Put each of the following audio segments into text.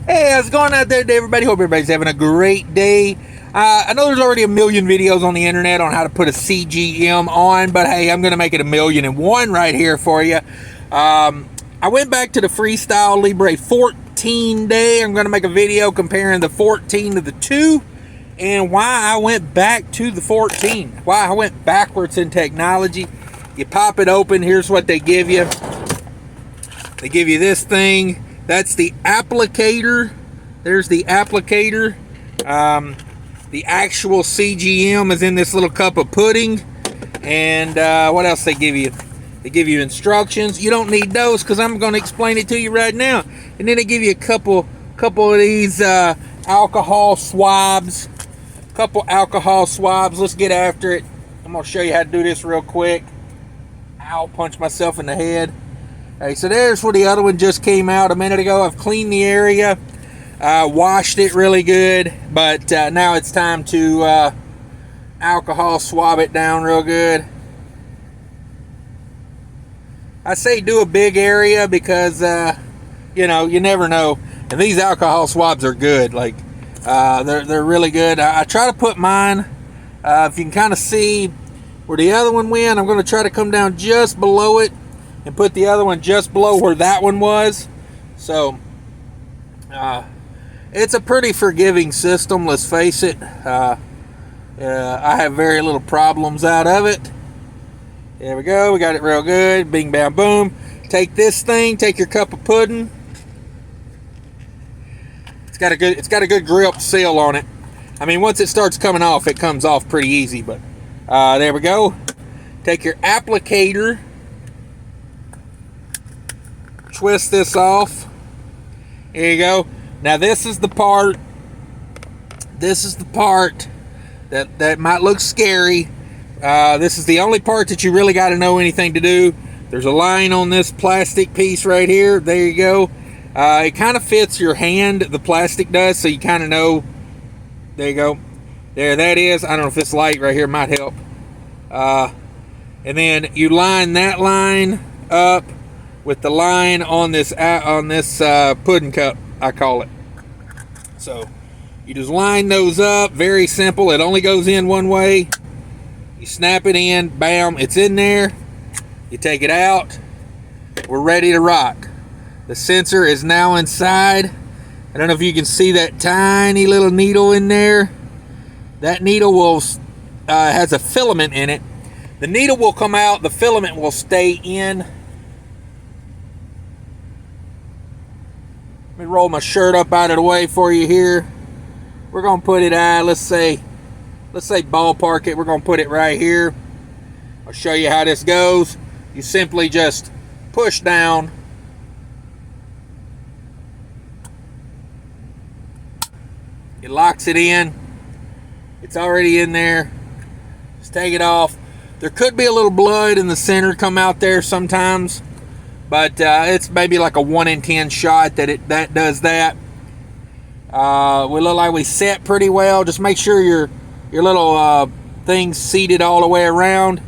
Hey, how's it going out there to everybody? Hope everybody's having a great day. I know there's already a million videos on the internet on how to put a CGM on, but hey, I'm going to make it 1,000,001 right here for you. I went back to the Freestyle Libre 14 day. I'm going to make a video comparing the 14 to the 2 and why I went back to the 14. Why I went backwards in technology. You pop it open, here's what they give you. They give you this thing. That's the applicator. There's the applicator. The actual CGM is in this little cup of pudding. And what else they give you? They give you instructions. You don't need those because I'm going to explain it to you right now. And then they give you a couple of these alcohol swabs. Couple alcohol swabs. Let's get after it. I'm going to show you how to do this real quick. Ow, punch myself in the head. Okay, so there's where the other one just came out a minute ago. I've cleaned the area, washed it really good, but now it's time to alcohol swab it down real good. I say do a big area because, you know, you never know. And these alcohol swabs are good. Like, they're really good. I try to put mine, if you can kind of see where the other one went, I'm going to try to come down just below it and put the other one just below where that one was. So it's a pretty forgiving system, let's face it. I have very little problems out of it. There we go, we got it real good. Bing bam boom. Take this thing, take your cup of pudding. It's got a good grip seal on it. I mean, once it starts coming off, it comes off pretty easy, but there we go. Take your applicator, twist this off. There you go. Now this is the part that might look scary. This is the only part that you really got to know anything to do. There's a line on this plastic piece right here. There you go. It kind of fits your hand, the plastic does, so you kind of know. There you go. There, that is. I don't know if this light right here might help. And then you line that line up with the line on this pudding cup, I call it. So you just line those up. Very simple. It only goes in one way. You snap it in, bam, it's in there. You take it out. We're ready to rock. The sensor is now inside. I don't know if you can see that tiny little needle in there. That needle will has a filament in it. The needle will come out, the filament will stay in. Let me roll my shirt up out of the way for you here. We're gonna put it at, let's say ballpark it. We're gonna put it right here. I'll show you how this goes. You simply just push down. It locks it in. It's already in there. Just take it off. There could be a little blood in the center come out there sometimes, but it's maybe like a 1 in 10 shot that does that. We look like we set pretty well. Just make sure your little thing's seated all the way around.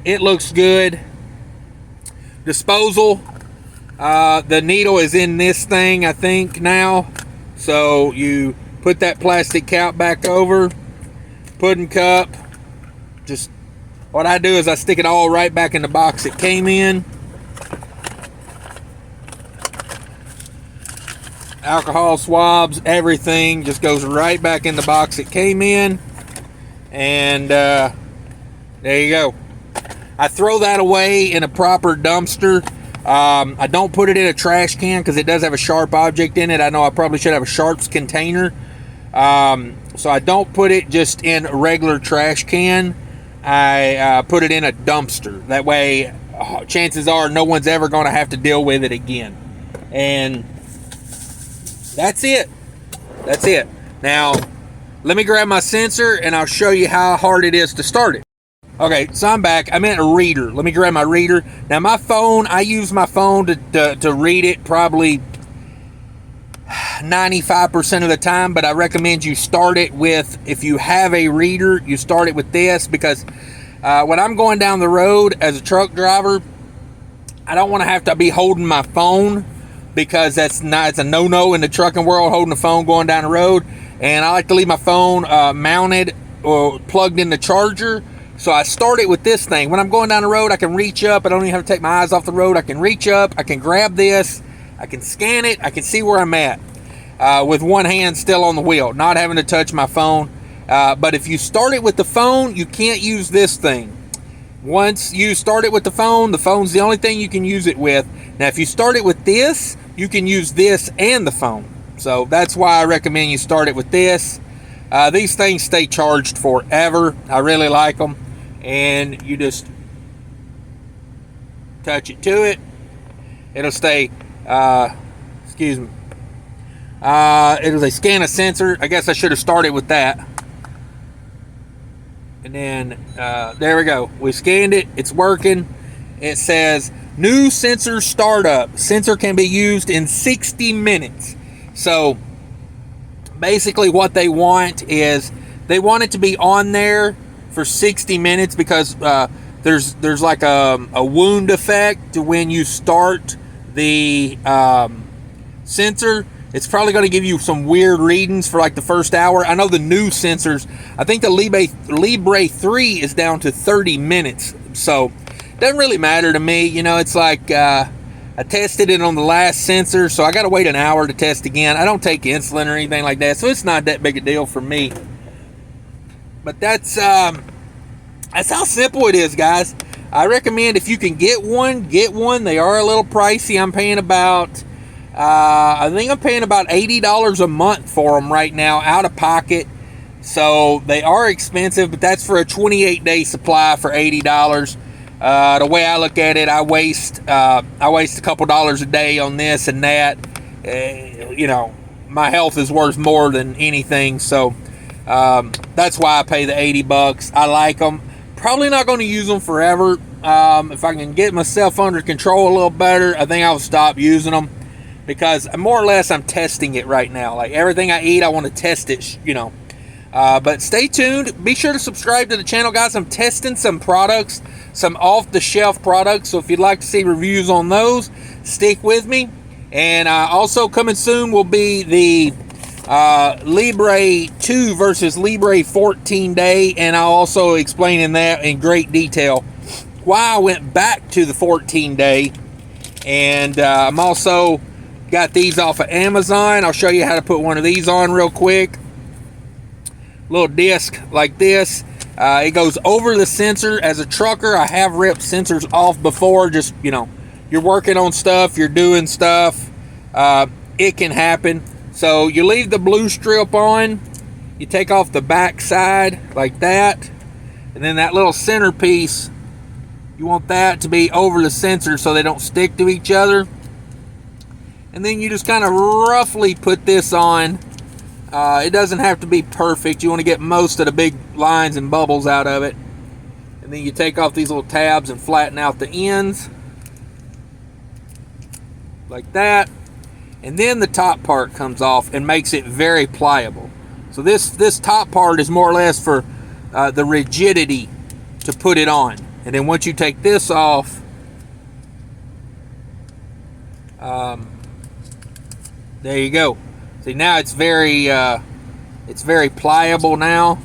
It looks good. Disposal. The needle is in this thing, I think, now. So you put that plastic cap back over. Pudding cup. Just what I do is I stick it all right back in the box it came in. Alcohol swabs, everything just goes right back in the box it came in. And there you go. I throw that away in a proper dumpster. I don't put it in a trash can because it does have a sharp object in it. I know I probably should have a sharps container. So I don't put it just in a regular trash can. I put it in a dumpster. That way, chances are no one's ever going to have to deal with it again. And that's it. That's it. Now, let me grab my sensor and I'll show you how hard it is to start it. Okay, so I'm back. I'm in a reader. Let me grab my reader. Now, my phone, I use my phone to read it probably 95% of the time, but I recommend you start it with, if you have a reader, you start it with this, because when I'm going down the road as a truck driver, I don't want to have to be holding my phone because it's a no-no in the trucking world, holding the phone going down the road. And I like to leave my phone mounted or plugged in the charger. So I start it with this thing. When I'm going down the road, I can reach up. I don't even have to take my eyes off the road. I can reach up. I can grab this. I can scan it. I can see where I'm at with one hand still on the wheel, not having to touch my phone. But if you start it with the phone, you can't use this thing. Once you start it with the phone's the only thing you can use it with. Now, if you start it with this, you can use this and the phone. So that's why I recommend you start it with this. These things stay charged forever. I really like them. And you just touch it to it. It'll stay, excuse me. It'll say scan a sensor. I guess I should have started with that. And then, there we go. We scanned it. It's working. It says, new sensor startup. Sensor can be used in 60 minutes. So, basically what they want is, they want it to be on there for 60 minutes because there's like a wound effect when you start the sensor. It's probably going to give you some weird readings for like the first hour. I know the new sensors, I think the Libre 3 is down to 30 minutes. So, it doesn't really matter to me. You know, it's like I tested it on the last sensor, so I got to wait an hour to test again. I don't take insulin or anything like that, so it's not that big a deal for me. But that's how simple it is, guys. I recommend if you can get one, get one. They are a little pricey. I'm paying about, I think I'm paying about $80 a month for them right now, out of pocket. So they are expensive, but that's for a 28-day supply for $80. The way I look at it, I waste a couple dollars a day on this and that. You know, my health is worth more than anything, so that's why I pay the 80 bucks. I like them. Probably not going to use them forever. If I can get myself under control a little better, I think I'll stop using them, because more or less I'm testing it right now. Like everything I eat, I want to test it, you know. But stay tuned. Be sure to subscribe to the channel, guys. I'm testing some products, some off-the-shelf products. So if you'd like to see reviews on those, stick with me. And also coming soon will be the Libre 2 versus Libre 14 day. And I'll also explain in that in great detail why I went back to the 14 day. And I'm also got these off of Amazon. I'll show you how to put one of these on real quick. Little disc like this. It goes over the sensor. As a trucker, I have ripped sensors off before. Just, you know, you're working on stuff, you're doing stuff, it can happen. So you leave the blue strip on, you take off the back side like that, and then that little center piece, you want that to be over the sensor so they don't stick to each other. And then you just kind of roughly put this on. It doesn't have to be perfect. You want to get most of the big lines and bubbles out of it. And then you take off these little tabs and flatten out the ends. Like that. And then the top part comes off and makes it very pliable. So this top part is more or less for the rigidity to put it on. And then once you take this off, there you go. See, now it's very pliable now,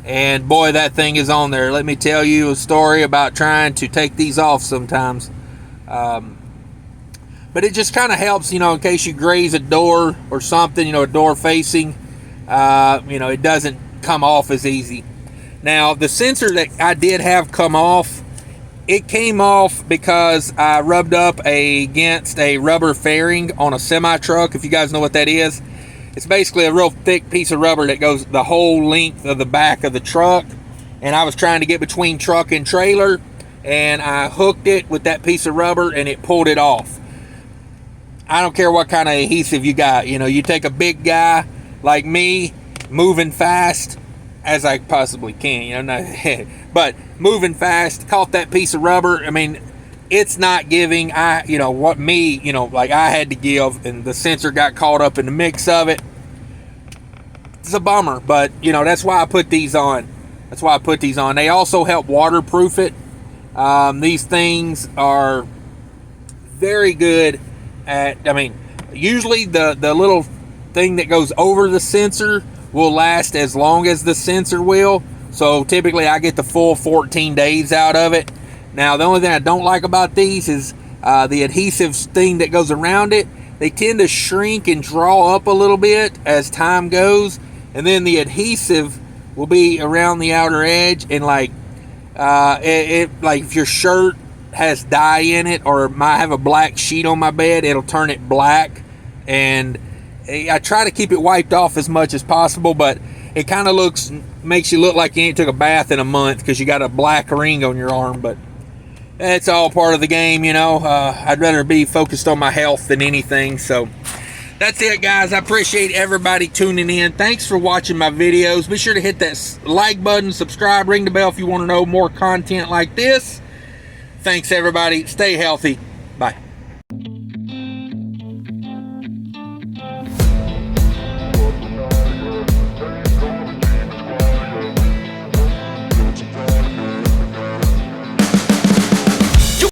and boy, that thing is on there. Let me tell you a story about trying to take these off sometimes. But it just kind of helps, you know, in case you graze a door or something, you know, a door facing, you know, it doesn't come off as easy. Now, the sensor that I did have come off, it came off because I rubbed up against a rubber fairing on a semi-truck. If you guys know what that is, it's basically a real thick piece of rubber that goes the whole length of the back of the truck. And I was trying to get between truck and trailer, and I hooked it with that piece of rubber, and it pulled it off. I don't care what kind of adhesive you got. You know, you take a big guy like me, moving fast as I possibly can, you know, not, but moving fast, caught that piece of rubber. I mean, it's not giving. You know, what me, you know, like I had to give, and the sensor got caught up in the mix of it. It's a bummer, but you know, that's why I put these on. That's why I put these on. They also help waterproof it. These things are very good I mean, usually the little thing that goes over the sensor will last as long as the sensor will. So typically I get the full 14 days out of it. Now the only thing I don't like about these is the adhesive thing that goes around it. They tend to shrink and draw up a little bit as time goes, and then the adhesive will be around the outer edge, and like like if your shirt has dye in it or might have a black sheet on my bed, it'll turn it black. And I try to keep it wiped off as much as possible, but it kind of makes you look like you ain't took a bath in a month because you got a black ring on your arm. But it's all part of the game, you know. I'd rather be focused on my health than anything. So that's it, guys. I appreciate everybody tuning in. Thanks for watching my videos. Be sure to hit that like button, subscribe, ring the bell if you want to know more content like this. Thanks, everybody. Stay healthy. Bye.